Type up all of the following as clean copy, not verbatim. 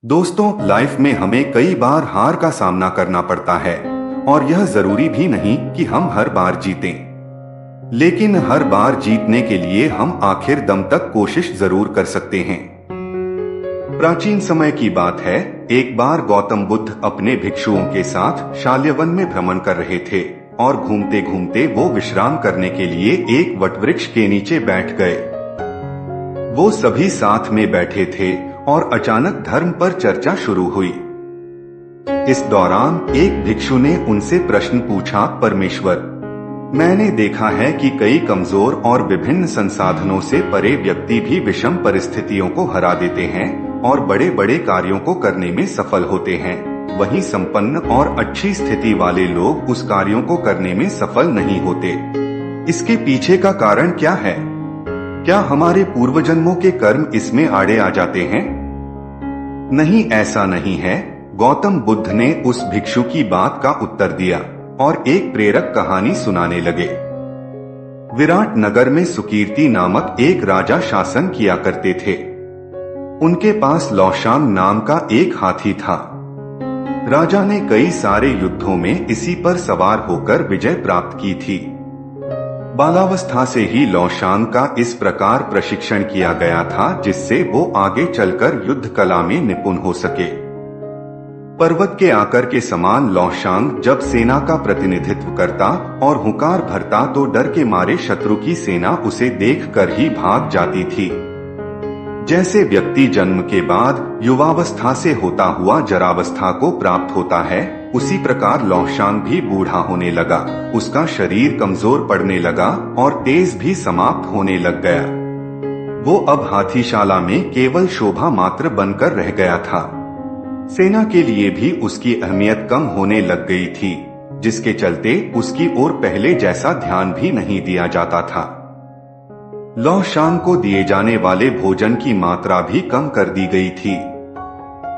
दोस्तों, लाइफ में हमें कई बार हार का सामना करना पड़ता है और यह जरूरी भी नहीं कि हम हर बार जीतें। लेकिन हर बार जीतने के लिए हम आखिर दम तक कोशिश जरूर कर सकते हैं। प्राचीन समय की बात है, एक बार गौतम बुद्ध अपने भिक्षुओं के साथ शाल्यवन में भ्रमण कर रहे थे और घूमते घूमते वो विश्राम करने के लिए एक वटवृक्ष के नीचे बैठ गए। वो सभी साथ में बैठे थे और अचानक धर्म पर चर्चा शुरू हुई। इस दौरान एक भिक्षु ने उनसे प्रश्न पूछा, परमेश्वर, मैंने देखा है कि कई कमजोर और विभिन्न संसाधनों से परे व्यक्ति भी विषम परिस्थितियों को हरा देते हैं और बड़े बड़े कार्यों को करने में सफल होते हैं। वहीं संपन्न और अच्छी स्थिति वाले लोग उस कार्यों को करने में सफल नहीं होते। इसके पीछे का कारण क्या है? क्या हमारे पूर्व जन्मों के कर्म इसमें आड़े आ जाते हैं? नहीं, ऐसा नहीं है। गौतम बुद्ध ने उस भिक्षु की बात का उत्तर दिया और एक प्रेरक कहानी सुनाने लगे। विराट नगर में सुकीर्ति नामक एक राजा शासन किया करते थे। उनके पास लौशांग नाम का एक हाथी था। राजा ने कई सारे युद्धों में इसी पर सवार होकर विजय प्राप्त की थी। बालावस्था से ही लौशांग का इस प्रकार प्रशिक्षण किया गया था जिससे वो आगे चलकर युद्ध कला में निपुण हो सके। पर्वत के आकर के समान लौशांग जब सेना का प्रतिनिधित्व करता और हुंकार भरता तो डर के मारे शत्रु की सेना उसे देखकर ही भाग जाती थी। जैसे व्यक्ति जन्म के बाद युवावस्था से होता हुआ जरावस्था को प्राप्त होता है, उसी प्रकार लौशांग भी बूढ़ा होने लगा। उसका शरीर कमजोर पड़ने लगा और तेज भी समाप्त होने लग गया। वो अब हाथीशाला में केवल शोभा मात्र बनकर रह गया था। सेना के लिए भी उसकी अहमियत कम होने लग गई थी, जिसके चलते उसकी ओर पहले जैसा ध्यान भी नहीं दिया जाता था। लौशांग को दिए जाने वाले भोजन की मात्रा भी कम कर दी गई थी।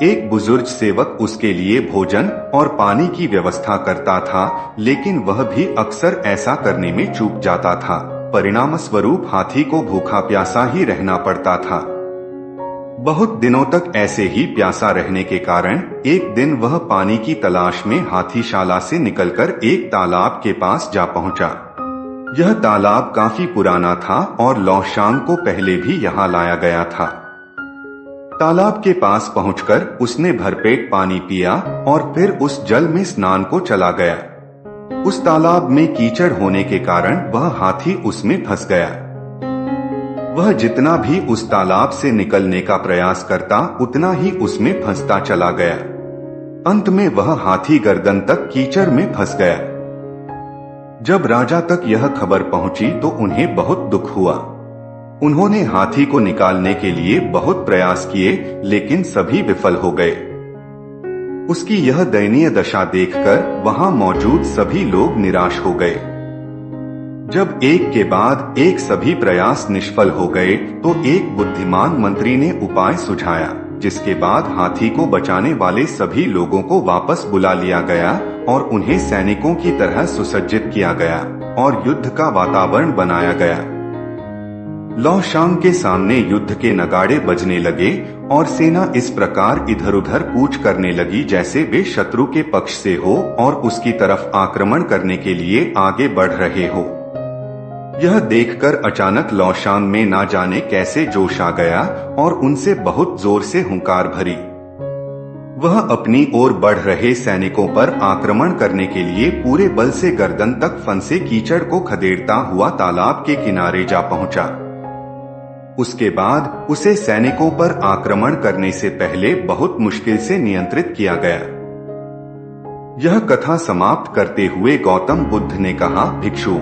एक बुजुर्ग सेवक उसके लिए भोजन और पानी की व्यवस्था करता था, लेकिन वह भी अक्सर ऐसा करने में चूक जाता था। परिणाम स्वरूप हाथी को भूखा प्यासा ही रहना पड़ता था। बहुत दिनों तक ऐसे ही प्यासा रहने के कारण एक दिन वह पानी की तलाश में हाथीशाला से निकलकर एक तालाब के पास जा पहुंचा। यह तालाब काफी पुराना था और लौशांग को पहले भी यहाँ लाया गया था। तालाब के पास पहुंचकर उसने भरपेट पानी पिया और फिर उस जल में स्नान को चला गया। उस तालाब में कीचड़ होने के कारण वह हाथी उसमें फंस गया। वह जितना भी उस तालाब से निकलने का प्रयास करता, उतना ही उसमें फंसता चला गया। अंत में वह हाथी गर्दन तक कीचड़ में फंस गया। जब राजा तक यह खबर पहुंची तो उन्हें बहुत दुख हुआ। उन्होंने हाथी को निकालने के लिए बहुत प्रयास किए, लेकिन सभी विफल हो गए। उसकी यह दयनीय दशा देखकर वहां मौजूद सभी लोग निराश हो गए। जब एक के बाद एक सभी प्रयास निष्फल हो गए तो एक बुद्धिमान मंत्री ने उपाय सुझाया, जिसके बाद हाथी को बचाने वाले सभी लोगों को वापस बुला लिया गया और उन्हें सैनिकों की तरह सुसज्जित किया गया और युद्ध का वातावरण बनाया गया। लौशांग के सामने युद्ध के नगाड़े बजने लगे और सेना इस प्रकार इधर उधर कूच करने लगी जैसे वे शत्रु के पक्ष से हो और उसकी तरफ आक्रमण करने के लिए आगे बढ़ रहे हो। यह देखकर अचानक लौशांग में ना जाने कैसे जोश आ गया और उनसे बहुत जोर से हुंकार भरी। वह अपनी ओर बढ़ रहे सैनिकों पर आक्रमण करने के लिए पूरे बल से गर्दन तक फंसे कीचड़ को खदेड़ता हुआ तालाब के किनारे जा पहुंचा। उसके बाद उसे सैनिकों पर आक्रमण करने से पहले बहुत मुश्किल से नियंत्रित किया गया। यह कथा समाप्त करते हुए गौतम बुद्ध ने कहा, भिक्षु,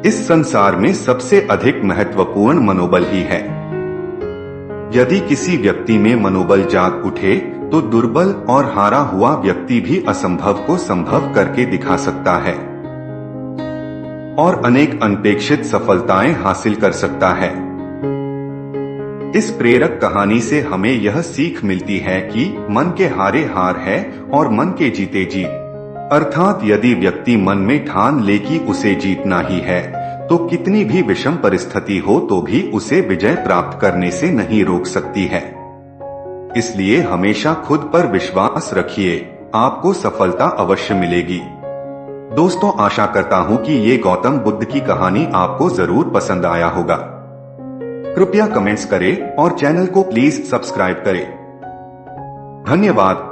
इस संसार में सबसे अधिक महत्वपूर्ण मनोबल ही है। यदि किसी व्यक्ति में मनोबल जाग उठे तो दुर्बल और हारा हुआ व्यक्ति भी असंभव को संभव करके दिखा सकता है और अनेक अनपेक्षित सफलताएं हासिल कर सकता है। इस प्रेरक कहानी से हमें यह सीख मिलती है कि मन के हारे हार है और मन के जीते जीत। अर्थात यदि व्यक्ति मन में ठान ले कि उसे जीतना ही है, तो कितनी भी विषम परिस्थिति हो तो भी उसे विजय प्राप्त करने से नहीं रोक सकती है। इसलिए हमेशा खुद पर विश्वास रखिए, आपको सफलता अवश्य मिलेगी। दोस्तों, आशा करता हूँ कि ये गौतम बुद्ध की कहानी आपको जरूर पसंद आया होगा। कृपया कमेंट्स करें और चैनल को प्लीज सब्सक्राइब करें। धन्यवाद।